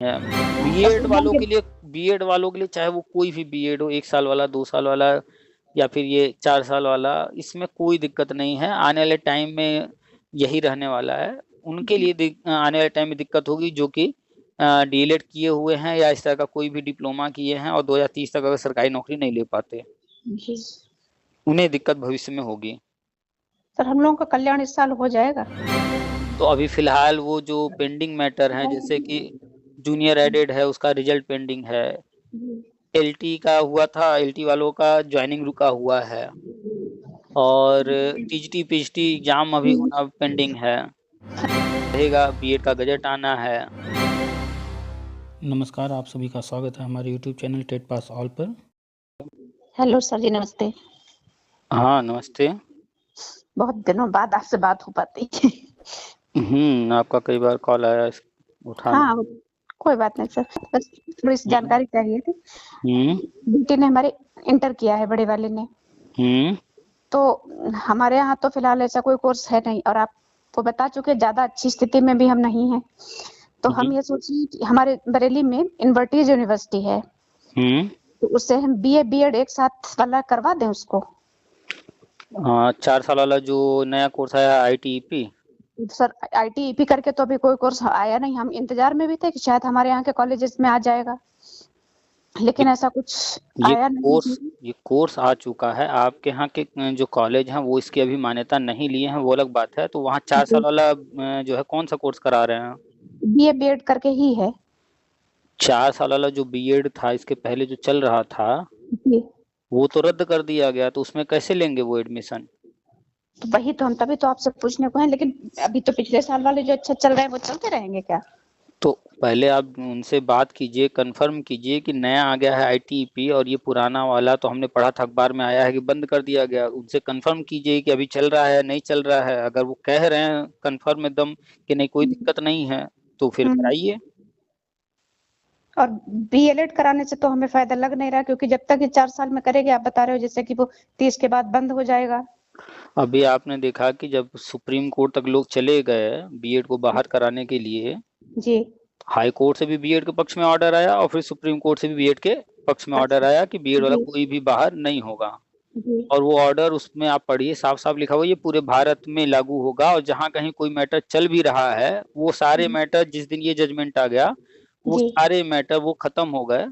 है। और बीएड वालों के लिए चाहे वो कोई भी बीएड हो, 1 साल वाला, 2 साल वाला या फिर ये 4 साल वाला, इसमें कोई दिक्कत नहीं है। आने वाले टाइम में यही रहने वाला है। उनके लिए आने वाले टाइम में दिक्कत होगी जो कि डीएलएड किए हुए हैं या इस तरह का कोई भी डिप्लोमा किए हैं और 2030 तक अगर सरकारी नौकरी नहीं ले पाते, जी उन्हें दिक्कत भविष्य में होगी। सर, हम लोगों का कल्याण इस साल हो जाएगा। तो अभी फिलहाल वो जो पेंडिंग मैटर है, जैसे कि जूनियर एडेड है, उसका रिजल्ट पेंडिंग है। एलटी का हुआ था, एलटी वालों का ज्वाइनिंग रुका हुआ है। और टीजीटी पीजीटी एग्जाम अभी होना पेंडिंग है, रहेगा। बीएड का गजट आना है। नमस्कार, आप सभी का स्वागत है हमारे YouTube channel TET pass all पर। हेलो सर जी, नमस्ते। हाँ, नमस्ते। बहुत दिनों बाद आपसे बात हो पाती है। आपका कई बार कॉल आया, उठाना। हाँ, कोई बात नहीं सर, बस थोड़ी सी हम्म जानकारी चाहिए थी। हम्म बेटे ने हमारे इंटर किया है, बड़े वाले ने। हम्म तो हमारे यहाँ तो फिलहाल ऐसा कोई कोर्स है नहीं, और आपको बता चुके ज्यादा अच्छी स्थिति में भी हम नहीं हैं। तो हम ये सोचिए कि हमारे बरेली में इन्वर्टीज यूनिवर्सिटी है, हम्म तो उससे हम बीए बीएड एक साथ वाला करवा दें उसको। 4 साल वाला जो नया कोर्स आया आईटीईपी। सर, आईटीईपी करके तो अभी कोई कोर्स आया नहीं। हम इंतजार में भी थे कि शायद हमारे यहाँ के कॉलेजेस में आ जाएगा, ये लेकिन ऐसा कुछ ये आया कोर्स नहीं। ये कोर्स आ चुका है। आपके यहाँ के जो कॉलेज हैं वो इसकी अभी मान्यता नहीं लिए हैं, वो अलग बात है। तो वहाँ 4 साल वाला जो है कौन सा कोर्स करा रहे हैं? बीए बीएड करके ही है। 4 साल वाला जो बीएड था, इसके पहले जो चल रहा था, जी, वो तो रद्द कर दिया गया। तो उसमें कैसे लेंगे वो एडमिशन? तो वही तो हम तभी तो आपसे पूछने को है। लेकिन अभी तो पिछले साल वाले जो अच्छा चल रहे हैं वो चलते रहेंगे क्या? तो पहले आप उनसे बात कीजिए, कंफर्म कीजिए कि नया आ गया है आईटीईपी और ये पुराना वाला तो हमने पढ़ा था अखबार में आया है कि बंद कर दिया गया। उनसे कंफर्म कीजिए कि अभी चल रहा है नहीं चल रहा है। अगर वो कह रहे हैं कंफर्म एकदम कि नहीं कोई दिक्कत नहीं है, तो फिर हम्म। कराइए। और बीएलएड कराने से तो हमें फायदा लग नहीं रहा, क्योंकि जब तक ये 4 साल में करेंगे, आप बता रहे हो जैसे कि वो 30 के बाद बंद हो जाएगा। अभी आपने देखा कि जब सुप्रीम कोर्ट तक लोग चले गए बीएड को बाहर कराने के लिए, जी। हाई कोर्ट से भी बीएड के पक्ष में ऑर्डर आया और फिर सुप्रीम कोर्ट से भी बीएड के पक्ष में ऑर्डर अच्छा। आया कि बीएड वाला जी। कोई भी बाहर नहीं होगा। जी। और वो ऑर्डर, उसमें आप पढ़िए, साफ साफ लिखा हुआ है ये पूरे भारत में लागू होगा। और जहां कहीं कोई मैटर चल भी रहा है, वो सारे मैटर, जिस दिन ये जजमेंट आ गया, वो जी। सारे मैटर वो खत्म हो गए।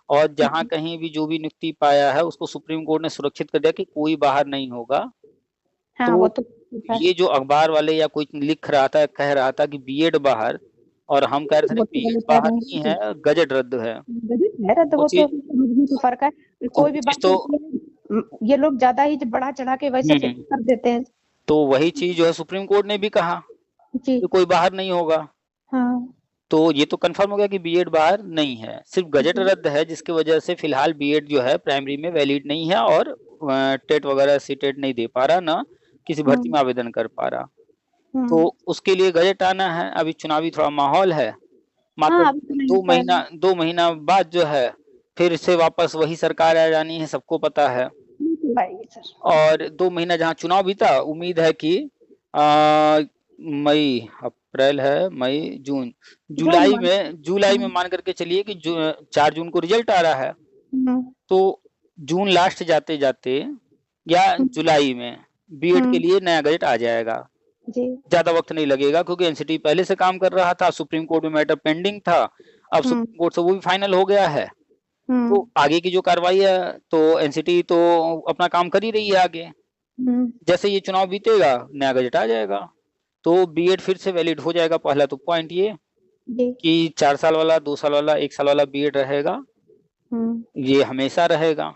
और जहां कहीं भी जो भी नियुक्ति पाया है, उसको सुप्रीम कोर्ट ने सुरक्षित कर दिया कि कोई बाहर नहीं होगा। हाँ, वो तो तो है। ये जो अखबार वाले या कोई लिख रहा था, कह रहा था कि बीएड बाहर, और हम कह रहे थे वो नहीं, तो बीएड गलत कह बाहर रहे नहीं हैं। है, गजट रद्द है। है रद्द, वो वो तो चीज समझने से फर्क है। कोई वो भी चीज बात तो होती है, ये लोग ज्यादा ही बढ़ा चढ़ा के वैसे हम्म कर देते हैं। तो वही चीज जो है सुप्रीम कोर्ट ने भी कहा जी। कि कोई बाहर नहीं होगा। हाँ। तो ये तो कंफर्म हो गया कि बीएड बाहर नहीं है, सिर्फ गजट जी। रद्द है, जिसकी वजह से फिलहाल बीएड जो है प्राइमरी में वैलिड नहीं है और टेट वगैरह सीटेट नहीं दे पा रहा, ना किसी भर्ती हम्म। में आवेदन कर पा रहा। तो हम्म। उसके लिए गजट आना है। अभी चुनावी थोड़ा माहौल है। मात्र हाँ, अभी तो नहीं दो लगता महीना है। 2 महीना बाद जो है फिर से वापस वही सरकार आ जानी है, सबको पता है। आएगी सर। और 2 महीना जहाँ चुनाव बीता, उम्मीद है कि आ, मई, अप्रैल है, मई, जून, जून जुलाई में हम्म। मान करके चलिए कि 4 जून को रिजल्ट आ रहा है। हम्म। तो जून लास्ट जाते जाते या हम्म। जुलाई में बीएड के हम्म। लिए नया गजट आ जाएगा। जी। ज्यादा वक्त नहीं लगेगा, क्योंकि एनसीटी पहले से काम कर रहा था, सुप्रीम कोर्ट में मैटर पेंडिंग था। अब हम्म। सुप्रीम कोर्ट से वो भी फाइनल हो गया है। तो हम्म। आगे की जो कार्रवाई है, तो एनसीटी तो अपना काम कर ही रही है आगे। हम्म। जैसे ये चुनाव बीतेगा, नया गजट आ जाएगा, तो बीएड फिर से वैलिड हो जाएगा। पहला तो पॉइंट ये जी। कि 4 साल वाला, 2 साल वाला, 1 साल वाला बीएड रहेगा, हम्म। ये हमेशा रहेगा।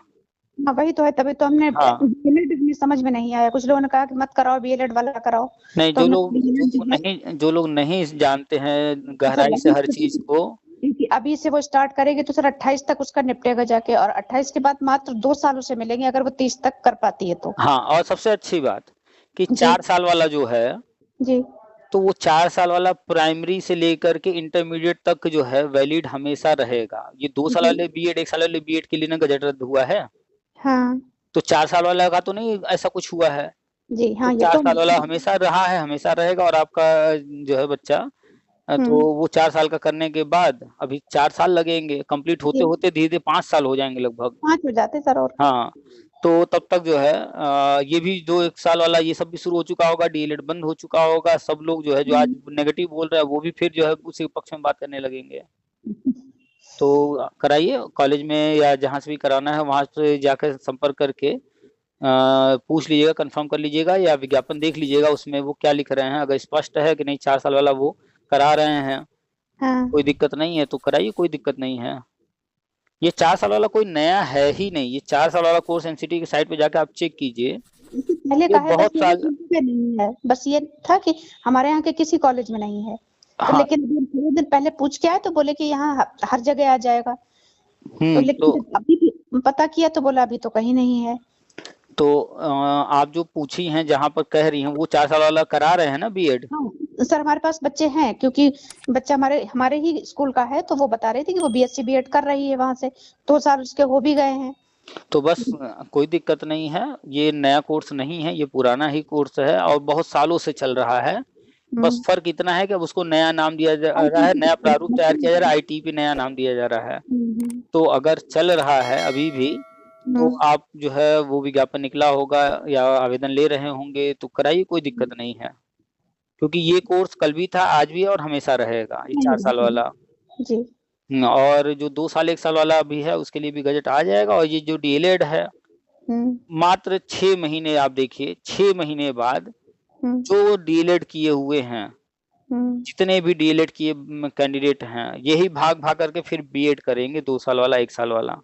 हाँ, वही तो है। तभी तो हमने हाँ, बीएलएड में समझ में नहीं आया। कुछ लोगों ने कहा कि मत कराओ, बीएलएड वाला कराओ। नहीं, तो हमने बीएलएड जो है, जो लोग नहीं जानते हैं सर गहराई से वही हर तो चीज को। क्योंकि अभी से वो स्टार्ट करेगी तो सर 28 तक उसका निपटेगा जाके, और 28 के बाद मात्र 2 साल उसे मिलेंगे, अगर वो 30 तक कर पाती है तो। हाँ, और सबसे अच्छी बात कि जी। 4 साल वाला जो है, जी। तो वो 4 साल वाला प्राइमरी से लेकर के इंटरमीडिएट तक जो है वैलिड हमेशा रहेगा। ये 2 साल जी। वाले बीएड, 1 साल वाले बीएड के लिए ना गजट रद्द हुआ है। हाँ। तो 4 साल वाला का तो नहीं ऐसा कुछ हुआ है। जी। तो हाँ, ये चार तो साल वाला हमेशा रहा है, हमेशा रहेगा। और आपका जो है बच्चा तो वो 4 साल का करने के बाद अभी 4 साल लगेंगे, कंप्लीट होते होते धीरे-धीरे 5 साल हो जाएंगे लगभग। 5 हो जाते सर और क्या। हाँ, तो तब तक जो है ये भी जो 1 साल वाला ये सब भी शुरू हो चुका होगा, डीएलएड बंद हो चुका होगा, सब लोग जो है जो आज नेगेटिव बोल रहा है वो भी फिर जो है उसी पक्ष में बात करने लगेंगे। तो कराइए कॉलेज में या जहाँ से भी कराना है वहाँ से जाकर संपर्क करके पूछ लीजिएगा, कंफर्म कर लीजिएगा या विज्ञापन देख लीजिएगा उसमें वो क्या लिख रहे हैं। अगर स्पष्ट है कि नहीं 4 साल वाला वो करा रहे हैं, हाँ। कोई दिक्कत नहीं है तो कराइए, कोई दिक्कत नहीं है। ये 4 साल वाला कोई नया है ही नहीं, ये 4 साल वाला कोर्स एनसीटी की साइट पे जाकर आप चेक कीजिए। पहले का है, बहुत साल नहीं है, बस ये था कि हमारे यहाँ के किसी कॉलेज में नहीं है। तो हाँ। लेकिन थोड़े दिन पहले पूछ के आए तो बोले कि यहाँ हर जगह आ जाएगा। तो लेकिन तो अभी भी पता किया तो बोला अभी तो कहीं नहीं है। तो आप जो पूछी हैं जहाँ पर कह रही हैं वो 4 साल वाला करा रहे हैं ना बीएड? हाँ सर, हमारे पास बच्चे हैं क्योंकि बच्चा हमारे ही स्कूल का है, तो वो बता रहे थे कि वो बीएससी बीएड कर रही है वहां से, 2 साल उसके हो भी गए हैं। तो बस कोई दिक्कत नहीं है, ये नया कोर्स नहीं है, ये पुराना ही कोर्स है और बहुत सालों से चल रहा है। बस फर्क इतना है कि अब उसको नया नाम दिया जा रहा है, नया प्रारूप तैयार किया जा रहा है, आईटीपी नया नाम दिया जा रहा है। तो अगर चल रहा है अभी भी तो आप जो है वो विज्ञापन निकला होगा या आवेदन ले रहे होंगे तो कराइए, कोई दिक्कत नहीं है, क्योंकि ये कोर्स कल भी था, आज भी है और हमेशा रहेगा, ये 4 साल वाला। जी। और जो 2 साल 1 साल वाला अभी है उसके लिए भी गजट आ जाएगा। और ये जो डीएलएड है मात्र 6 महीने, आप देखिए 6 महीने बाद जो डीएलएड किए हुए हैं, जितने भी डीएलएड किए कैंडिडेट हैं, यही भाग भाग करके फिर बीएड करेंगे, 2 साल वाला 1 साल वाला।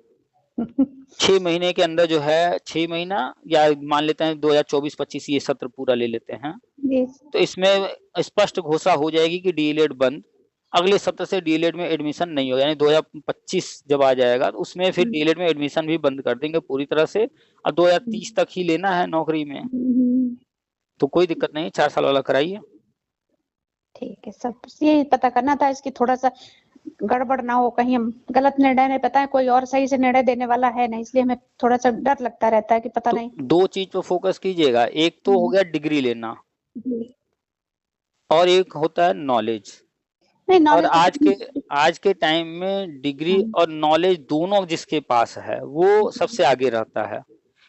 6 महीने के अंदर जो है 6 महीना या मान लेते हैं 2024-25 ये सत्र पूरा ले लेते हैं, तो इसमें स्पष्ट घोषणा हो जाएगी कि डीएलएड बंद, अगले सत्र से डीएलएड में एडमिशन नहीं होगा, यानी 2025 जब आ जाएगा तो उसमें फिर डीएलएड में एडमिशन भी बंद कर देंगे पूरी तरह से, और 2030 तक ही लेना है नौकरी में। तो कोई दिक्कत नहीं, 4 साल वाला कराइए। ठीक है, सब ये पता करना था इसकी थोड़ा सा गड़बड़ ना हो, कहीं हम गलत निर्णय नहीं, पता है कोई और सही से निर्णय देने वाला है नहीं, इसलिए हमें थोड़ा सा डर लगता रहता है कि पता नहीं। 2 चीज पर फोकस कीजिएगा, एक तो हो गया डिग्री लेना और एक होता है नॉलेज। और आज के टाइम में डिग्री और नॉलेज दोनों जिसके पास है वो सबसे आगे रहता है।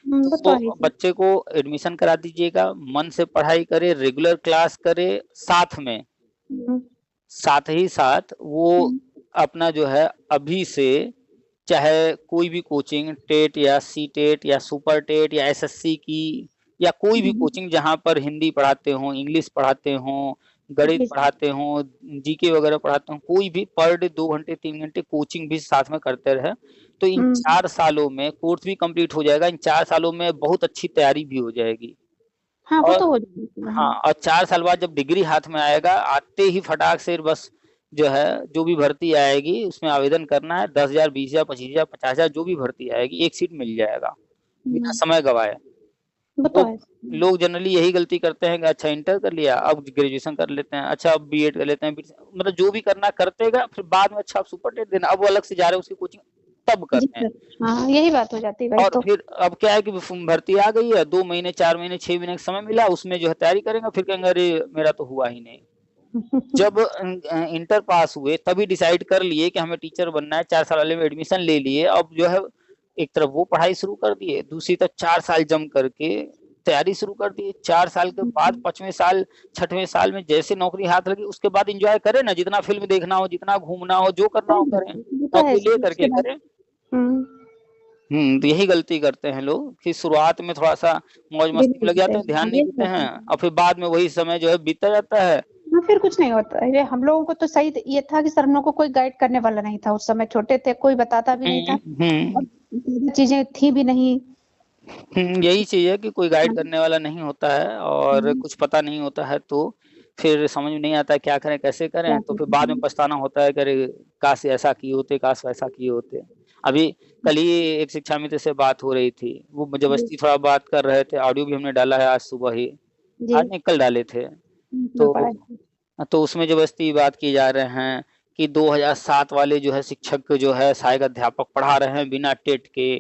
तो बच्चे को एडमिशन करा दीजिएगा, मन से पढ़ाई करे, रेगुलर क्लास करे, साथ ही साथ वो अपना जो है अभी से चाहे कोई भी कोचिंग, टेट या सी टेट या सुपर टेट या एसएससी की या कोई भी कोचिंग जहाँ पर हिंदी पढ़ाते हों, इंग्लिश पढ़ाते हों, गणित पढ़ाते हों, जीके वगैरह पढ़ाते हों, कोई भी पर डे 2 घंटे 3 घंटे कोचिंग भी साथ में करते रहे, तो इन 4 सालों में कोर्स भी कंप्लीट हो जाएगा, इन 4 सालों में बहुत अच्छी तैयारी भी हो जाएगी। हाँ, वो तो हो जाएगी। हाँ, और 4 साल बाद जब डिग्री हाथ में आएगा, आते ही फटाक से बस जो है जो भी भर्ती आएगी उसमें आवेदन करना है, 10,000 20,000 25,000 50,000 जो भी भर्ती आएगी, एक सीट मिल जाएगा बिना समय गवाए। तो लोग जनरली यही गलती करते हैं कि अच्छा इंटर कर लिया, अब ग्रेजुएशन कर लेते हैं, अच्छा अब बीएड कर लेते हैं, मतलब जो भी करना करतेगा, फिर बाद में अच्छा अब सुपर टेट देना, अब वो अलग से जा रहे हैं उसकी कोचिंग तब करते हैं। हाँ, यही बात हो जाती है भाई। और फिर अब क्या है कि भर्ती आ गई है, 2 महीने 4 महीने 6 महीने का समय मिला, उसमें जो है तैयारी करेंगे, फिर कहेंगे अरे मेरा तो हुआ ही नहीं। जब इंटर पास हुए तभी डिसाइड कर लिए कि हमें टीचर बनना है, 4 साल वाले में एडमिशन ले लिए, अब जो है एक तरफ वो पढ़ाई शुरू कर दिए, दूसरी तरफ 4 साल जम करके तैयारी शुरू कर दी। 4 साल के बाद 5वें साल 6वें साल में जैसे नौकरी हाथ लगी उसके बाद एंजॉय करें ना, जितना फिल्म देखना हो, जितना घूमना हो, जो करना हो करें, नौकरी ले करके करें। तो यही गलती करते हैं लोग कि शुरुआत में थोड़ा सा मौज मस्ती में लग जाते हैं, ध्यान नहीं देते हैं, और फिर बाद में वही समय जो है बीतता जाता है। फिर कुछ नहीं होता है। हम लोगों को तो सही ये था कि सर हम लोग को कोई गाइड करने वाला नहीं था, उस समय छोटे थे, कोई बताता भी नहीं था, चीजें थी भी नहीं। यही चीज है कि कोई गाइड करने वाला नहीं होता है और कुछ पता नहीं होता है, तो फिर समझ में नहीं आता है क्या करें कैसे करें, तो फिर बाद में पछताना होता है कि अरे काश ऐसा किए होते, काश वैसा किए होते। अभी कल ही एक शिक्षा मित्र से बात हो रही थी, वो जबरदस्ती थोड़ा बात कर रहे थे, ऑडियो भी हमने डाला है आज सुबह ही, आज नहीं कल डाले थे, तो उसमें जबरदस्ती बात की जा रहे हैं कि 2007 वाले जो है शिक्षक जो है सहायक अध्यापक पढ़ा रहे हैं बिना टेट के,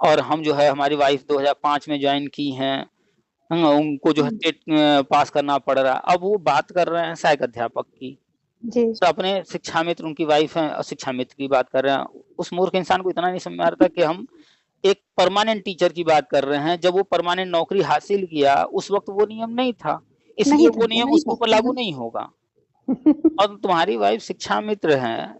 और हम जो है हमारी वाइफ 2005 में ज्वाइन की हैं, उनको जो है हम्म, टेट पास करना पड़ रहा है। अब वो बात कर रहे हैं सहायक अध्यापक की, जी तो अपने शिक्षा मित्र, उनकी वाइफ है और शिक्षा मित्र की बात कर रहे हैं। उस मूर्ख इंसान को इतना नहीं समझ में आ रहा था कि हम एक परमानेंट टीचर की बात कर रहे हैं। जब वो परमानेंट नौकरी हासिल किया उस वक्त वो नियम नहीं था, इसलिए नहीं वो था नियम नहीं उसके था ऊपर लागू नहीं होगा। और तुम्हारी वाइफ शिक्षा मित्र हैं,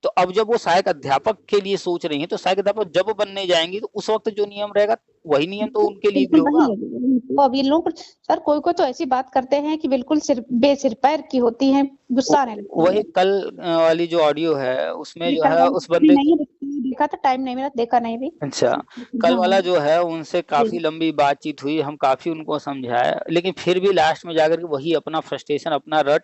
तो अब जब वो सहायक अध्यापक के लिए सोच रही हैं, तो सहायक अध्यापक जब बनने जाएंगी तो उस वक्त जो नियम रहेगा वही नियम तो उनके लिए भी बिल्कुल वही होगा। लगेगा। तो अब ये लोग सर कोई कोई तो ऐसी बात करते हैं कि बिल्कुल सिर बेसिर पैर की होती है, गुस्सा आने लगती वही है। कल वाली जो ऑडियो है उसमें जी जो कल है वाली उस अभी बंदे नहीं देखा था, टाइम नहीं मिला, देखा नहीं भी। अच्छा, कल हाँ वाला जो है उनसे जी काफी लंबी बातचीत हुई, हम काफी उनको समझाया, लेकिन फिर भी लास्ट में जाकर के वही अपना फ्रस्ट्रेशन, अपना रट।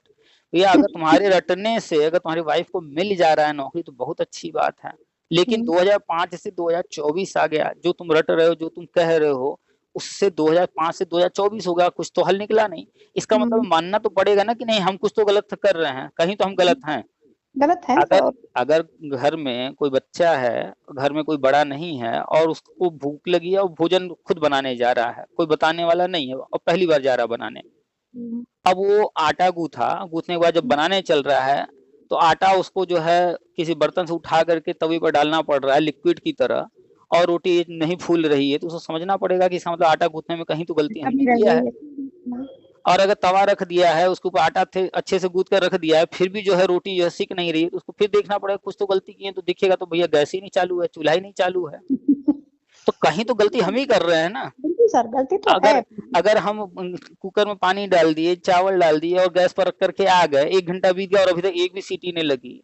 भैया अगर तुम्हारे रटने से अगर तुम्हारी वाइफ को मिल जा रहा है नौकरी तो बहुत अच्छी बात है, लेकिन हम्म, 2005 से 2024 आ गया, जो तुम रट रहे हो, जो तुम कह रहे हो, उससे 2005 से 2024 हो गया, कुछ तो हल निकला नहीं। इसका मतलब हम्म, मानना तो पड़ेगा ना कि नहीं, हम कुछ तो गलत कर रहे हैं, कहीं तो हम गलत हैं। गलत है अगर तो। अगर घर में कोई बच्चा है, घर में कोई बड़ा नहीं है और उसको भूख लगी है और भोजन खुद बनाने जा रहा है, कोई बताने वाला नहीं है और पहली बार जा रहा है बनाने, हम्म, अब वो आटा गूथा, गूथने के बाद जब बनाने चल रहा है तो आटा उसको जो है किसी बर्तन से उठा करके तवे पर डालना पड़ रहा है लिक्विड की तरह, और रोटी नहीं फूल रही है, तो उसको समझना पड़ेगा कि इसका मतलब आटा गूथने में कहीं तो गलती हमने कमी रह किया गई है। है। और अगर तवा रख दिया है, उसके ऊपर आटा थे अच्छे से गूंथ कर रख दिया है, फिर भी जो है रोटी जो है सिक नहीं रही है, तो उसको फिर देखना पड़ेगा, कुछ तो गलती की है, तो दिखेगा तो भैया गैस ही नहीं चालू है, चूल्हा ही नहीं चालू है, तो कहीं तो गलती हम ही कर रहे हैं ना। बिल्कुल सर, गलती तो है। अगर अगर हम कुकर में पानी डाल दिए, चावल डाल दिए और गैस पर रख करके आ गए, 1 घंटा बीत गया और अभी तक एक भी सीटी नहीं लगी,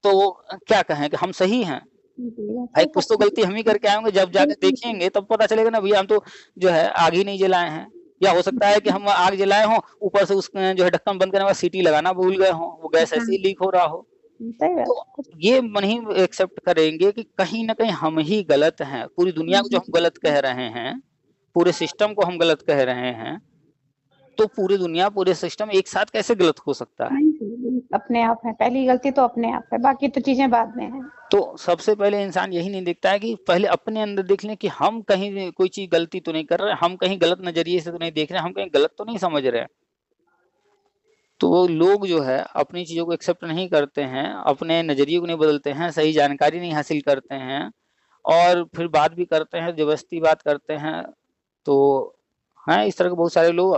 तो क्या कहें कि हम सही हैं? जी, भाई सही कुछ तो कहा। गलती हम ही करके आए होंगे, जब जाकर देखेंगे तब पता चलेगा ना भैया हम तो जो है आग ही नहीं जलाए हैं, या हो सकता है कि हम आग जलाए हों, ऊपर से उस जो है ढक्कन बंद करने के बाद सीटी लगाना भूल गए हों, वो गैस हाँ, ऐसे ही लीक हो रहा हो। सही बात तो है। ये नहीं एक्सेप्ट करेंगे कि कहीं ना कहीं हम ही गलत हैं, पूरी दुनिया को जो हम गलत कह रहे हैं, पूरे सिस्टम को हम गलत कह रहे हैं, तो पूरी दुनिया पूरे सिस्टम एक साथ कैसे गलत हो सकता है? नहीं सर, अपने आप है, पहली गलती तो अपने आप है, बाकी तो चीजें बाद में है। तो सबसे पहले इंसान यही नहीं देखता है कि पहले अपने अंदर देख लें कि हम कहीं कोई चीज गलती तो नहीं कर रहे, हम कहीं गलत नजरिए से तो नहीं देख रहे, हम कहीं गलत तो नहीं समझ रहे। तो वो लोग जो है अपनी चीजों को एक्सेप्ट नहीं करते हैं, अपने नजरिए को नहीं बदलते हैं, सही जानकारी नहीं हासिल करते हैं, और फिर बात भी करते हैं, जबरदस्ती बात करते हैं। तो हाँ, इस तरह के बहुत सारे लोग,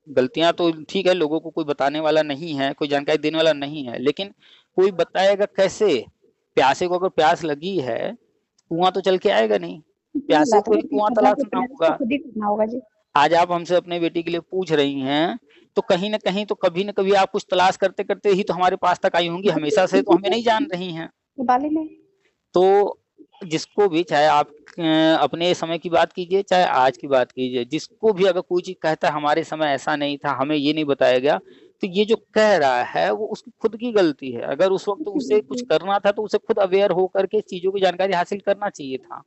गलतियां तो ठीक है, लोगों को कोई बताने वाला नहीं है, कोई जानकारी देने वाला नहीं है, लेकिन कोई बताएगा कैसे? प्यासे को अगर प्यास लगी है, कुआं तो चल के आएगा नहीं, सही प्यासे बात है, को ही वो कुआं बचा के तलाशना प्रयास तो होगा। खुद ही करना होगा जी। आज आप हमसे अपने बेटी के लिए पूछ रही हैं, तो कहीं न कहीं तो कभी न कभी आप कुछ तलाश करते-करते ही तो हमारे पास तक आई होंगी, हमेशा से तो हमें नहीं जान रही हैं। बाली ने। तो जिसको भी, चाहे आप अपने समय की बात कीजिए, चाहे आज की बात कीजिए, जिसको भी अगर कोई चीज़ कहता है हमारे समय ऐसा नहीं था, हमें ये नहीं बताया गया, तो ये जो कह रहा है वो उसकी खुद की गलती है। अगर उस वक़्त उसे कुछ करना था तो उसे खुद अवेयर होकर के चीज़ों की जानकारी हासिल करना चाहिए था।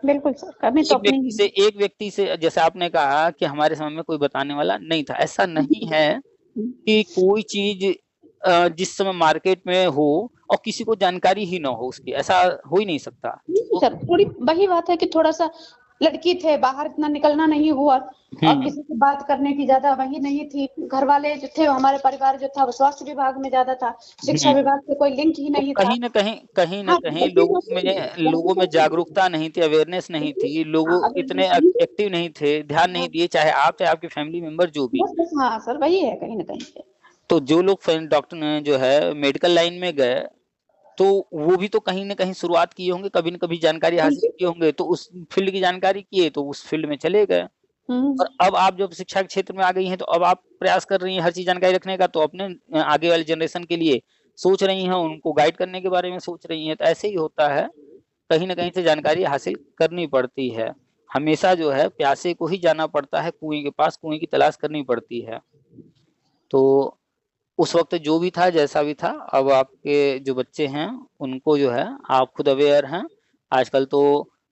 बिल्कुल सर, कमी तो अपनी ही एक व्यक्ति से, जैसे आपने कहा कि हमारे समय में कोई बताने वाला नहीं था, ऐसा नहीं है है। कि कोई चीज़ जिस समय मार्केट में हो और किसी को जानकारी ही ना हो उसकी, ऐसा हो ही नहीं सकता। नहीं जो सर, थोड़ी वही बात है कि थोड़ा-सा लड़की थे, बाहर इतना निकलना नहीं हुआ और हुँ, किसी से बात करने की ज़्यादा वही नहीं थी। घर वाले जो थे, हमारे परिवार जो था वो स्वास्थ्य विभाग में ज़्यादा था, शिक्षा हुँ। विभाग से कोई लिंक ही तो नहीं था। कहीं न हाँ, कहीं गलती तो लोगों में जागरूकता नहीं थी, अवेयरनेस नहीं थी, लोग हाँ, इतने अगर एक्टिव नहीं थे, ध्यान नहीं हाँ, दिए, चाहे आप, चाहे आपके फैमिली मेंबर जो भी। बस हाँ सर, वही है कहीं न कहीं पे। तो जो लोग डॉक्टर जो है मेडिकल लाइन में गए, तो वो भी तो कहीं न कहीं शुरुआत किए होंगे, कभी न कभी जानकारी हासिल बिल्कुल। किए होंगे, तो उस फील्ड की जानकारी किए, तो उस फील्ड में चले गए। हुँ, और अब आप जब शिक्षा के क्षेत्र में आ गई हैं, तो अब आप प्रयास कर रही हैं हर चीज़ जानकारी रखने का, तो अपने आगे वाली जनरेशन के लिए सोच रही हैं, उनको गाइड करने के बारे में सोच रही हैं, तो ऐसे ही होता है, कहीं न कहीं से जानकारी हासिल करनी पड़ती है। हमेशा जो है प्यासे को ही जाना पड़ता है कुएँ के पास, कुएँ की तलाश करनी पड़ती है। तो उस वक़्त जो भी था, जैसा भी था, अब आपके जो बच्चे हैं, उनको जो है आप खुद अवेयर हैं। आजकल तो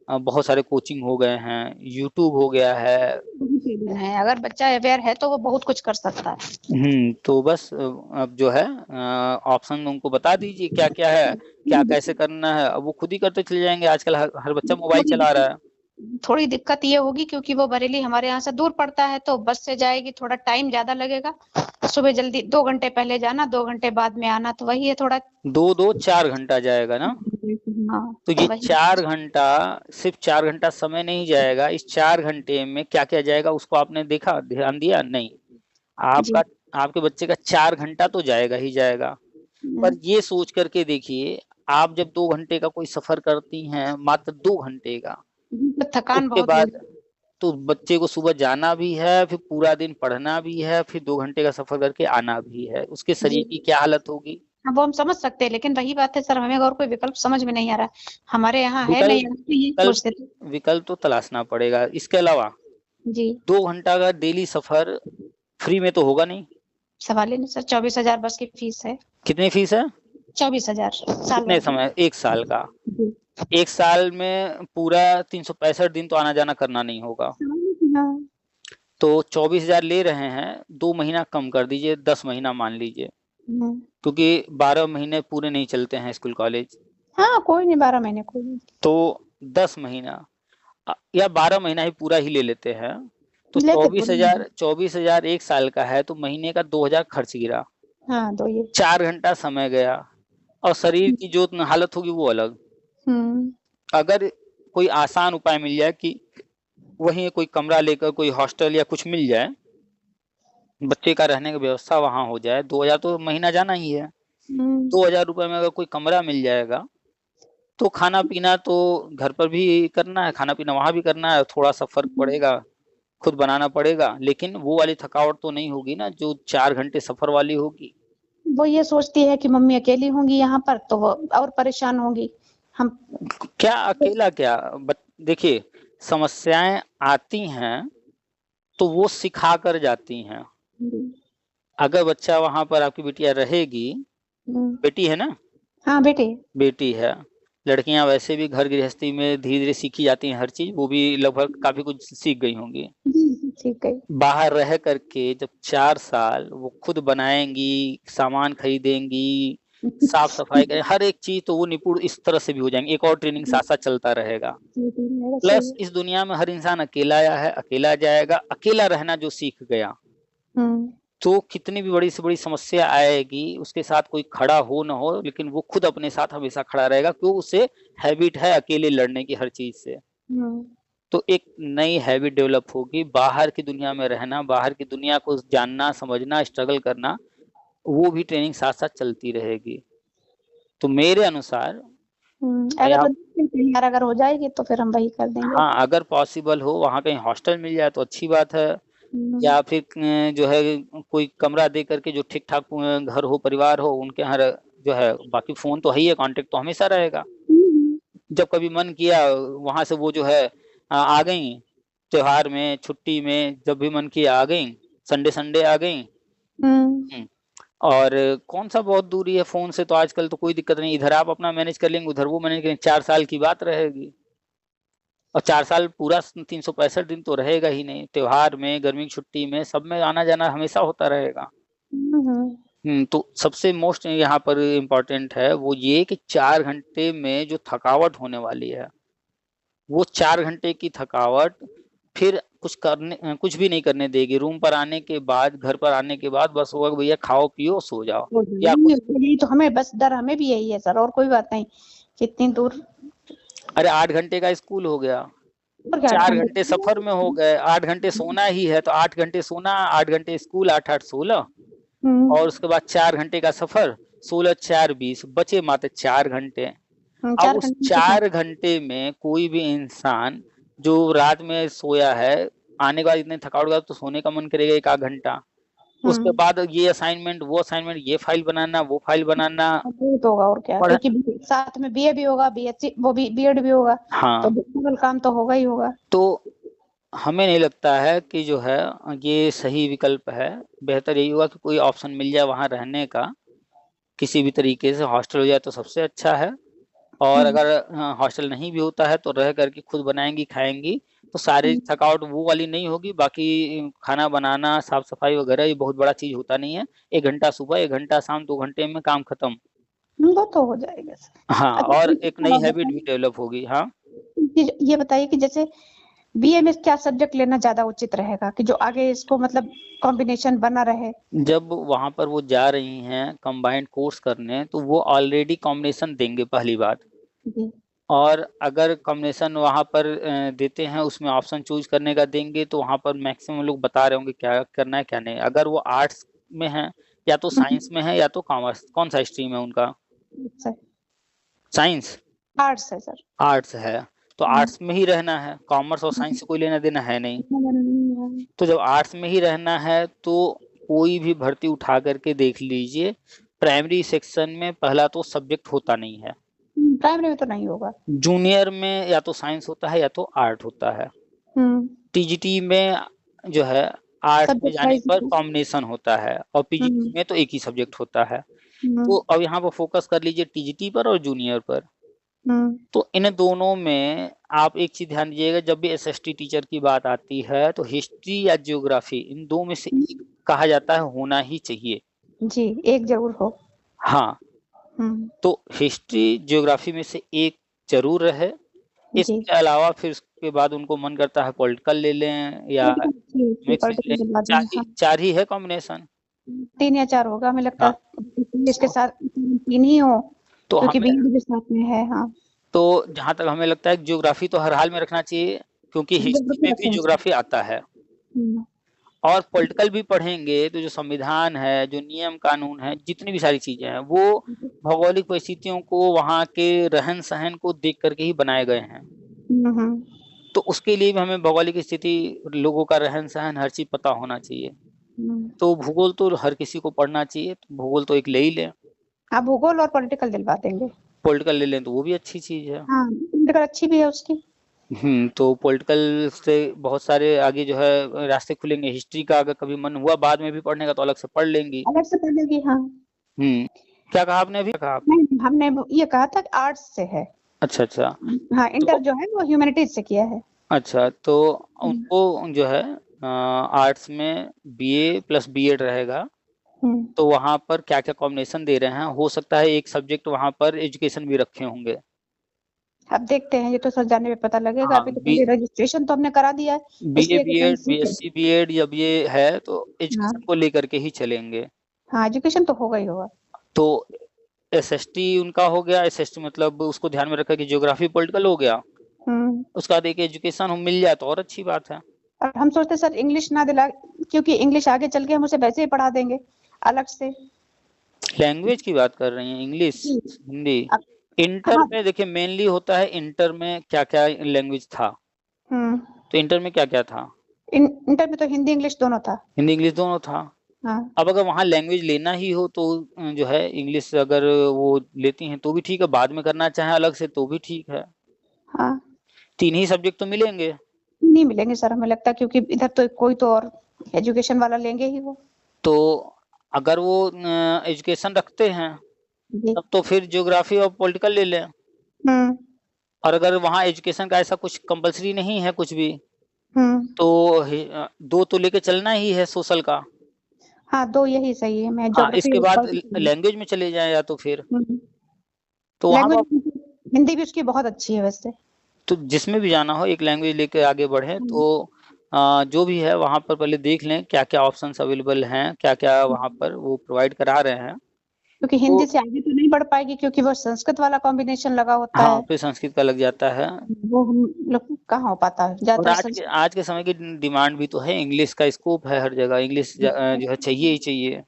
बहुत सारे कोचिंग हो गए हैं, यूट्यूब हो गया है। वही चीज़ें हैं, अगर बच्चा अवेयर है तो वो बहुत कुछ कर सकता है। तो बस अब जो है ऑप्शन उनको बता दीजिए क्या-क्या है, क्या कैसे करना है, अब वो खुद ही करते चले जाएँगे। आजकल हर बच्चा मोबाइल वही चला रहा है। थोड़ी दिक्कत ये होगी क्योंकि वो बरेली हमारे यहाँ से दूर पड़ता है, तो बस से जाएगी, थोड़ा टाइम ज्यादा लगेगा। सुबह जल्दी 2 घंटे पहले जाना, 2 घंटे बाद में आना, तो वही है थोड़ा। 2-2 4 घंटा जाएगा ना। हाँ, तो ये वही। 4 घंटा, सिर्फ 4 घंटा समय नहीं जाएगा, इस 4 घंटे में क्या-क्या जाएगा उसको आपने देखा, ध्यान दिया? नहीं। जी। आपका आपके बच्चे का 4 घंटा तो जाएगा ही जाएगा। पर हम्म, ये सोच करके देखिए, आप जब 2 घंटे का कोई सफ़र करती हैं, मात्र 2 घंटे का, तो थकान उसके बहुत हो। बाद तो बच्चे को सुबह जाना भी है, फिर पूरा दिन पढ़ना भी है, फिर 2 घंटे का सफ़र करके आना भी है। उसके जी। शरीर की क्या हालत होगी? हाँ, वो हम समझ सकते हैं, लेकिन वही बात है सर, हमें और कोई विकल्प समझ में नहीं आ रहा। हमारे यहाँ है विकल्प नहीं, हम तो यही विकल्प सोचते थे। विकल्प तो तलाशना पड़ेगा। इसके अलावा जी। 2 घंटा का डेली सफ़र फ्री में तो होगा नहीं। सवाल ही नहीं सर, 24,000 बस की फीस है। कितनी फीस है? 24,000 साल कितने भर की। समय? 1 साल का। जी। 1 साल में पूरा 365 दिन तो आना-जाना करना नहीं होगा। हाँ। तो 24,000 ले रहे हैं, 2 महीना कम कर दीजिए, 10 महीना मान लीजिए, हम्म। क्योंकि 12 महीने पूरे नहीं चलते हैं स्कूल कॉलेज। हाँ, कोई नहीं, 12 महीने कोई नहीं। तो 10 महीना या 12 महीना ही पूरा ही ले लेते हैं। तो लेते पूरे नहीं। 24,000 1 साल का है, तो महीने का 2,000 खर्च गिरा, हाँ, दो ये। 4 घंटा समय गया, और शरीर की जो हालत होगी वो अलग। हम्म। अगर कोई आसान उपाय मिल जाए कि वहीं कोई कमरा लेकर कोई हॉस्टल या कुछ मिल जाए, बच्चे का रहने की व्यवस्था वहाँ हो जाए, 2,000 तो महीना जाना ही है। हम्म। 2,000 रुपए में अगर कोई कमरा मिल जाएगा, तो खाना-पीना तो घर पर भी करना है, खाना-पीना वहाँ भी करना है, थोड़ा-सा फ़र्क पड़ेगा, खुद बनाना पड़ेगा, लेकिन वो वाली थकावट तो नहीं होगी ना, जो 4 घंटे सफ़र वाली होगी। वो ये सोचती है कि मम्मी अकेली होंगी यहाँ पर, तो वो और परेशान होंगी। हम। क्या अकेला क्या? देखिए, समस्याएँ आती हैं, तो वो सिखा कर जाती हैं। अगर बच्चा वहाँ पर, आपकी बिटिया रहेगी, हम्म। बेटी है ना? हाँ बेटे। बेटी है। लड़कियाँ वैसे भी घर गृहस्थी में धीरे-धीरे सीखी जाती हैं हर चीज़, वो भी लगभग काफ़ी कुछ सीख गई होंगी। जी, ठीक है। बाहर रह कर के जब 4 साल वो खुद बनाएँगी, सामान खरीदेंगी, साफ-सफाई करें, हर एक चीज़ तो वो निपुण इस तरह से भी हो जाएँगी, एक और ट्रेनिंग साथ-साथ चलता रहेगा। सही प्लस है। इस दुनिया में हर इंसान अकेला आया है, अकेला जाएगा, अकेला रहना जो सीख गया, हम्म। तो कितनी भी बड़ी से बड़ी समस्या आएगी, उसके साथ कोई खड़ा हो ना हो, लेकिन वो खुद अपने साथ हमेशा खड़ा रहेगा, क्यों? उसे हैबिट है अकेले लड़ने की हर चीज़ से। हम्म। तो एक नई हैबिट डेवलप होगी, बाहर की दुनिया में रहना, बाहर की दुनिया को जानना, समझना, स्ट्रगल करना, वो भी ट्रेनिंग साथ-साथ चलती रहेगी। तो मेरे अनुसार मैं अगर आप तैयार अगर हो जाएगी तो फिर हम वही कर देंगे। हाँ, अगर पॉसिबल हो वहाँ कहीं हॉस्टल मिल जाए तो अच्छी बात है, हम्म। या फिर जो है कोई कमरा दे कर के जो ठीक-ठाक घर हो, परिवार हो, उनके यहाँ जो है, बाकी फ़ोन तो है ही है, कॉन्टैक्ट तो हमेशा रहेगा। हम्म। जब कभी मन किया वहाँ से वो जो है आ गईं, त्योहार में, छुट्टी में, जब भी मन किया आ गईं, संडे-संडे आ गईं। हम्म। हुँ, और कौन-सा बहुत दूरी है फ़ोन से, तो आजकल तो कोई दिक्कत नहीं, इधर आप अपना मैनेज कर लेंगे, उधर वो मैनेज करेंगे, 4 साल की बात रहेगी। और 4 साल पूरा 365 दिन तो रहेगा ही नहीं, त्योहार में, गर्मी की छुट्टी में, सब में आना-जाना हमेशा होता रहेगा। हम्म। तो सबसे मोस्ट यहाँ पर इम्पोर्टेंट है वो ये कि 4 घंटे में जो थकावट होने वाली है, वो 4 घंटे की थकावट फिर कुछ भी नहीं करने देगी। रूम पर आने के बाद, घर पर आने के बाद बस होगा कि भैया खाओ-पियो, सो जाओ, या कुछ यही तो हमें बस डर, हमें भी यही है सर, और कोई बात नहीं। कितनी दूर। अरे 8 घंटे का स्कूल हो गया, और क्या 8 4 घंटे। घंटे सफ़र में हो गए, 8 घंटे सोना ही है, तो 8 घंटे सोना, 8 घंटे स्कूल, 8-8 16, हम्म। और उसके बाद 4 घंटे का सफ़र, 16-4 20, बचे मात्र 4 घंटे। अब 4 उस घंटे कितना। 4 घंटे में कोई भी इंसान जो रात में सोया है, आने के बाद इतनी थकावट के बाद तो सोने का मन करेगा 1 आध घंटा। उसके हम्म। बाद ये असाइनमेंट, वो असाइनमेंट, ये फ़ाइल बनाना, वो फ़ाइल बनाना, बहुत होगा और क्या, पढ़ क्योंकि साथ में बीए भी होगा, बीएससी वो भी बीएड भी होगा, तो हाँ, डबल काम तो होगा ही होगा। तो हमें नहीं लगता है कि जो है ये सही विकल्प है। बेहतर यही होगा कि कोई ऑप्शन मिल जाए वहाँ रहने का, किसी भी तरीके से हॉस्टल हो जाए तो सबसे अच्छा है। और हम्म। अगर हॉस्टल नहीं भी होता है तो रह कर के खुद बनाएँगी, खाएँगी, तो शारीरिक हम्म। थकावट वो वाली नहीं होगी। बाकी खाना बनाना, साफ-सफाई वगैरह ये बहुत बड़ा चीज़ होता नहीं है। 1 घंटा सुबह, 1 घंटा शाम, 2 घंटे में काम खत्म। वो तो हो जाएगा सर। हाँ, अच्छा, और एक एक नई और हैबिट भी बताइए, डेवलप होगी। हाँ, ये बताइए कि जैसे बीए में क्या सब्जेक्ट लेना ज्यादा उचित रहेगा कि जो आगे इसको मतलब कॉम्बिनेशन बना रहे? जब वहां पर वो जा रही हैं कंबाइंड कोर्स करने, तो वो ऑलरेडी कॉम्बिनेशन देंगे पहली बात। जी। और अगर कॉम्बिनेशन वहां पर देते हैं, उसमें ऑप्शन चूज करने का देंगे, तो वहां पर मैक्सिमम लोग बता रहे होंगे क्या करना है क्या नहीं। अगर वो आर्ट्स में है या तो साइंस में है या तो कॉमर्स, कौन सा स्ट्रीम है उनका? सर साइंस, आर्ट्स है सर। आर्ट्स है, तो आर्ट्स में ही रहना है, कॉमर्स और साइंस से कोई लेना देना है नहीं। तो जब आर्ट्स में ही रहना है तो कोई भी भर्ती उठा करके देख लीजिए, प्राइमरी सेक्शन में पहला तो सब्जेक्ट होता नहीं है। प्राइमरी में तो नहीं होगा। जूनियर में या तो साइंस होता है या तो आर्ट होता है। टीजीटी में जो है आर्ट्स में सब्जेक्ट जाने वाइज। पर कॉम्बिनेशन होता है, और पीजीटी में तो एक ही सब्जेक्ट होता है। तो अब यहाँ पर फोकस कर लीजिए टीजीटी पर और जूनियर पर। तो इन दोनों में आप एक चीज ध्यान दीजिएगा, जब भी एसएसटी टीचर की बात आती है तो हिस्ट्री या ज्योग्राफी, इन दो में से एक कहा जाता है होना ही चाहिए। जी, एक जरूर हो। हाँ, तो हिस्ट्री ज्योग्राफी में से एक जरूर रहे। इसके अलावा फिर उसके बाद उनको मन करता है पॉलिटिकल ले लें या मिक्स ले लें, चार ही है कॉम्बिनेशन। 3 या 4 होगा हमें लगता है। इसके साथ 3 ही हो तो क्योंकि बीएड भी साथ में है। हाँ, तो जहां तक हमें लगता है ज्योग्राफी तो हर हाल में रखना चाहिए, क्योंकि हिस्ट्री में भी ज्योग्राफी आता है। और पॉलिटिकल भी पढ़ेंगे तो जो संविधान है, जो नियम कानून है, जितनी भी सारी चीजें हैं, वो भौगोलिक परिस्थितियों को, वहां के रहन सहन को देख करके ही बनाए गए हैं। तो उसके लिए भी हमें भौगोलिक स्थिति, लोगों का रहन सहन, हर चीज पता होना चाहिए। तो भूगोल तो हर किसी को पढ़ना चाहिए, तो भूगोल तो एक ले ही लें। आप भूगोल और पॉलिटिकल दिलवा देंगे? पॉलिटिकल ले लें तो वो भी अच्छी चीज है। हाँ, पॉलिटिकल अच्छी भी है उसकी। तो पॉलिटिकल से बहुत सारे आगे जो है रास्ते खुलेंगे। हिस्ट्री का अगर कभी मन हुआ बाद में भी पढ़ने का तो अलग से पढ़ लेंगी। अलग से पढ़ लेगी। हाँ। क्या कहा आपने अभी? कहा नहीं, हमने ये कहा था कि आर्ट्स से है। अच्छा। हाँ, इंटर जो है वो ह्यूमैनिटीज से किया है। अच्छा, तो उनको जो है आर्ट्स में बीए प्लस बीएड रहेगा। तो वहां पर क्या क्या कॉम्बिनेशन दे रहे हैं, हो सकता है एक सब्जेक्ट वहां पर एजुकेशन भी रखे होंगे। अब देखते हैं, ये तो सर जाने में पता लगेगा। अभी तो पहले रजिस्ट्रेशन तो हमने करा दिया है। बीए बीएड बीएससी बीएड जब ये है तो एजुकेशन को लेकर के ही चलेंगे। हाँ, एजुकेशन तो होगा ही होगा। तो एसएसटी उनका हो गया। एसएसटी मतलब उसको ध्यान में रखा कि ज्योग्राफी पॉलिटिकल हो गया। उसका बाद एक एजुकेशन मिल जाए तो और अच्छी बात है। और हम सोचते सर इंग्लिश ना दिला, क्योंकि इंग्लिश आगे चल के हम उसे वैसे ही पढ़ा देंगे अलग से। लैंग्वेज की बात कर रही हैं? इंग्लिश, हिंदी? इंटर में देखिए मेनली होता है, इंटर में क्या क्या लैंग्वेज था? तो इंटर में क्या क्या था? इंटर में तो हिंदी इंग्लिश दोनों था। हिंदी इंग्लिश दोनों था। हाँ। अब अगर वहाँ लैंग्वेज लेना ही हो तो जो है इंग्लिश अगर वो लेती हैं तो भी ठीक है, बाद में करना चाहे अलग से तो भी ठीक है। हाँ, 3 ही सब्जेक्ट तो मिलेंगे? नहीं मिलेंगे सर हमें लगता है, क्योंकि इधर तो कोई तो और एजुकेशन वाला लेंगे ही वो। तो अगर वो एजुकेशन रखते हैं तब तो फिर ज्योग्राफी और पॉलिटिकल ले लें। और अगर वहाँ एजुकेशन का ऐसा कुछ कंपलसरी नहीं है कुछ भी, तो 2 तो लेके चलना ही है सोशल का। हाँ, 2 यही सही है। मैं इसके बाद लैंग्वेज में चले जाएं या तो फिर तो हिंदी भी उसकी बहुत अच्छी है वैसे। तो जिसमें भी जाना हो एक लैंग्वेज लेके आगे बढ़े। तो जो भी है वहाँ पर पहले देख लें क्या क्या ऑप्शंस अवेलेबल हैं, क्या क्या वहाँ पर वो प्रोवाइड करा रहे हैं। क्योंकि हिंदी से आगे तो नहीं बढ़ पाएगी, क्योंकि वो संस्कृत वाला कॉम्बिनेशन लगा होता है। फिर संस्कृत का लग जाता है, वो हम लोग कहाँ हो पाता है। और आज के समय की डिमांड भी तो है, इंग्लिश का स्कोप है हर जगह, इंग्लिश जो है चाहिए ही चाहिए।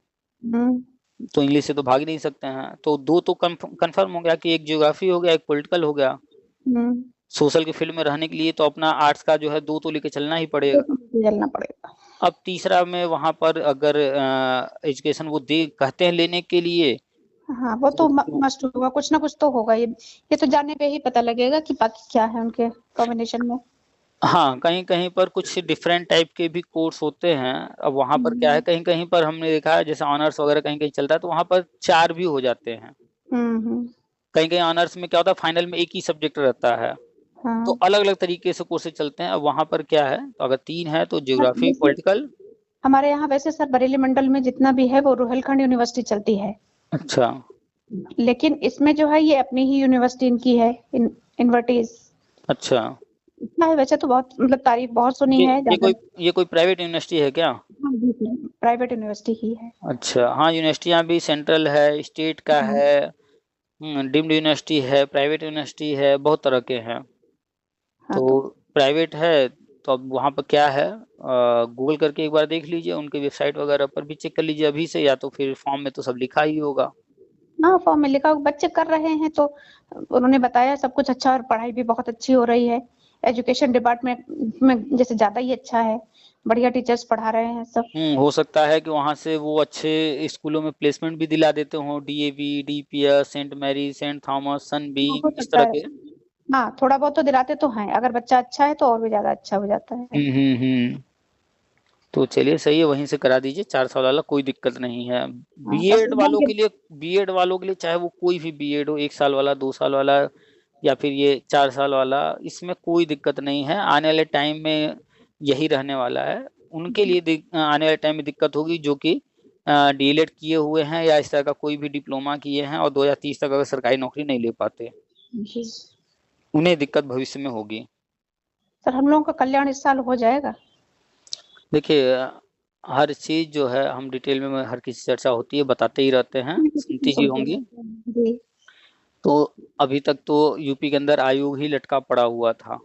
तो इंग्लिश से तो भाग नहीं सकते हैं। तो 2 तो कंफर्म हो गया कि एक ज्योग्राफी हो गया, एक पॉलिटिकल हो गया। सोशल के फील्ड में रहने के लिए तो अपना आर्ट्स का जो है 2 तो लेके चलना ही पड़ेगा। अब तीसरा में वहां पर अगर एजुकेशन वो दे कहते हैं लेने के लिए, हाँ, वो तो मस्ट होगा, कुछ ना कुछ तो होगा। ये तो जाने पे ही पता लगेगा कि बाकी क्या है उनके कॉम्बिनेशन में। हाँ, कहीं कहीं पर कुछ डिफरेंट टाइप के भी कोर्स होते हैं। अब वहां पर क्या है, कहीं कहीं पर हमने देखा है जैसे ऑनर्स वगैरह कहीं कहीं चलता है तो वहां पर 4 भी हो जाते हैं। कहीं कहीं ऑनर्स में क्या होता है, फाइनल में एक ही सब्जेक्ट रहता है। तो अलग अलग तरीके से कोर्सेज चलते हैं। अब वहां पर क्या है, तो अगर 3 है तो ज्योग्राफी पॉलिटिकल। हमारे यहाँ वैसे सर बरेली मंडल में जितना भी है वो रोहिलखंड यूनिवर्सिटी चलती है। अच्छा, लेकिन इसमें जो है ये अपनी ही यूनिवर्सिटी इनकी है, इन्वर्टीज। अच्छा, इतना है, वैसे तो बहुत मतलब तारीफ बहुत सुनी ये है ये ज्यादा। कोई ये कोई प्राइवेट यूनिवर्सिटी है क्या? हाँ जी, प्राइवेट यूनिवर्सिटी ही है। अच्छा, हाँ, यूनिवर्सिटियाँ भी सेंट्रल है, स्टेट का हाँ, है, डीम्ड यूनिवर्सिटी है, प्राइवेट यूनिवर्सिटी है, बहुत तरह के हैं। हाँ तो तो प्राइवेट है, तो अब वहाँ पर क्या है, गूगल करके एक बार देख लीजिए, उनके वेबसाइट वगैरह पर भी चेक कर लीजिए अभी से, या तो फिर फॉर्म में तो सब लिखा ही होगा। हाँ, फॉर्म में लिखा बच्चे कर रहे हैं तो उन्होंने बताया सब कुछ अच्छा और पढ़ाई भी बहुत अच्छी हो रही है। एजुकेशन डिपार्टमेंट में जैसे ज्यादा ही अच्छा है, बढ़िया टीचर्स पढ़ा रहे हैं सब। हो सकता है कि वहाँ से वो अच्छे स्कूलों में प्लेसमेंट भी दिला देते हों, DAV, DPS, saint Mary, saint Thomas, हाँ, हो सनबीम, इस सकता तरह है। के। हाँ, थोड़ा बहुत तो दिलाते तो हैं, अगर बच्चा अच्छा है तो और भी ज्यादा अच्छा हो जाता है। हम्म। तो चलिए सही है, वहीं से करा दीजिए, 4 साल वाला, कोई दिक्कत नहीं है। हाँ, बस बीएड एग्जाम वालों के। के लिए बीएड वालों के लिए चाहे वो कोई भी बीएड हो, 1 साल वाला, 2 साल वाला, या फिर ये 4 साल वाला, इसमें कोई दिक्कत नहीं है। आने वाले टाइम में यही रहने वाला है। उनके लिए आने वाले टाइम में दिक्कत होगी जो कि डीएलएड किए हुए हैं या इस तरह का कोई भी डिप्लोमा किए हैं और 2030 तक अगर सरकारी नौकरी नहीं ले पाते, जी उन्हें दिक्कत भविष्य में होगी। सर, हम लोगों का कल्याण इस साल हो जाएगा। देखिए, हर चीज जो है हम डिटेल में हर किसी से चर्चा होती है, बताते ही रहते हैं, सुनती ही सुनते होंगी। रहते हैं जी। तो अभी तक तो यूपी के अंदर आयोग ही लटका पड़ा हुआ था।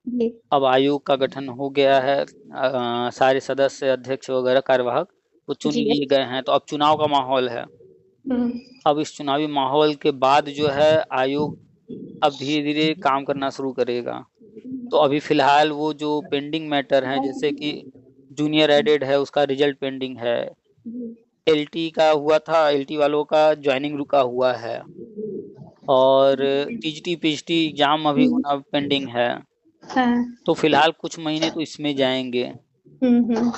जी अब आयोग का गठन हो गया है, सारे सदस्य, अध्यक्ष वगैरह, कार्यवाहक वो चुन जी। लिए गए हैं, तो अब चुनाव का माहौल है। हम्म, अब इस चुनावी माहौल के बाद जो है आयोग अब धीरे धीरे काम करना शुरू करेगा। तो अभी फिलहाल वो जो पेंडिंग मैटर है, जैसे कि जूनियर एडेड है, उसका रिजल्ट पेंडिंग है। एलटी का हुआ था, एलटी वालों का ज्वाइनिंग रुका हुआ है, और टीजीटी पीजीटी एग्जाम अभी होना पेंडिंग है। हाँ। तो फिलहाल कुछ महीने तो इसमें जाएंगे। हम्म।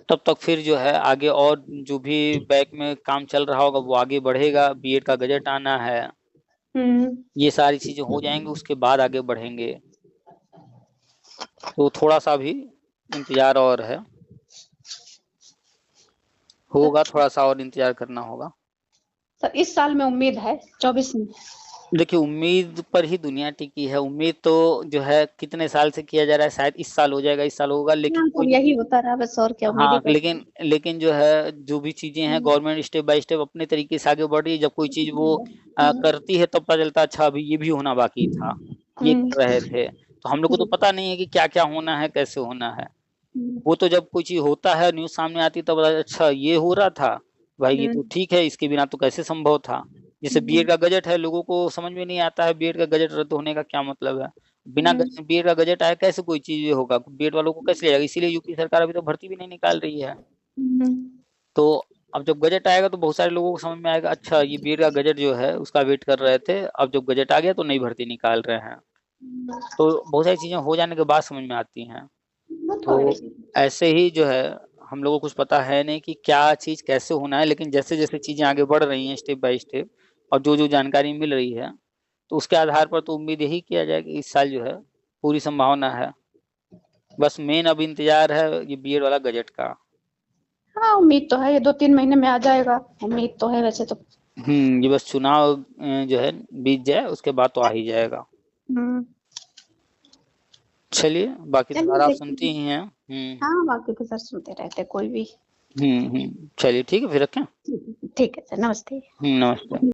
तब तक फिर जो है आगे और जो भी बैक में काम चल रहा होगा वो आगे बढ़ेगा, बीएड का गजट आना है, हम्म। ये सारी चीजें हो जाएंगी, उसके बाद आगे बढ़ेंगे। तो थोड़ा सा भी इंतजार और है, होगा, थोड़ा सा और इंतजार करना होगा। सर, इस साल में उम्मीद है 24 में। देखिए, उम्मीद पर ही दुनिया टिकी है। उम्मीद तो जो है कितने साल से किया जा रहा है, शायद इस साल हो जाएगा, इस साल होगा, लेकिन हाँ कोई सर, यही होता रहा बस, और क्या, उम्मीद ही हाँ, करते लेकिन हैं। लेकिन जो है जो भी चीजें हैं, गवर्नमेंट स्टेप बाय स्टेप अपने तरीके से आगे बढ़ रही है। जब कोई चीज वो करती है तब पता चलता है, अच्छा अभी ये भी होना बाकी था, ये हम्म। कर रहे थे। तो हम लोग को तो जी। पता नहीं है कि क्या क्या होना है, कैसे होना है। हम्म। वो तो जब कोई चीज होता है, न्यूज सामने आती है, तब पता चलता है, अच्छा ये हो रहा था, भाई ये तो हम्म। ठीक है, इसके बिना तो कैसे संभव था। जैसे बीएड का गजट है, लोगों को समझ में नहीं आता है बीएड का गजट रद्द होने का क्या मतलब है। बिना हम्म। बीएड का गजट आया कैसे कोई चीज ये होगा, बीएड वालों को कैसे लिया जाएगा, इसीलिए यूपी सरकार अभी तो भर्ती भी नहीं निकाल रही है। हम्म। तो अब जब गजट आएगा तो बहुत सारे लोगों को समझ में आएगा, अच्छा ये बीएड का गजट जो है उसका वेट कर रहे थे, अब जब गजट आ गया तो नई भर्ती निकाल रहे हैं। तो बहुत सारी चीजें हो जाने के बाद समझ में आती हैं। वो तो तो है। ऐसे ही जो है हम लोगों को कुछ पता है नहीं कि क्या चीज कैसे होना है, लेकिन जैसे जैसे चीजें आगे बढ़ रही हैं स्टेप बाय स्टेप, और जो जो जानकारी मिल रही है, तो उसके आधार पर तो उम्मीद यही किया जाए कि इस साल जो है पूरी संभावना है। बस मेन अब इंतजार है ये बीएड वाला गजट का। हाँ, उम्मीद तो है, ये 2-3 महीने में आ जाएगा, उम्मीद तो है वैसे तो। ये बस चुनाव जो है बीत जाए, उसके बाद तो आ ही जाएगा। हम्म। चलिए, बाकी तो चलिए यार आप देखते हैं। सुनती ही हैं। हम्म। हाँ, बाकी तो सर सुनते रहते कोई भी। चलिए ठीक है, फिर रखें। ठीक है सर, नमस्ते। नमस्ते।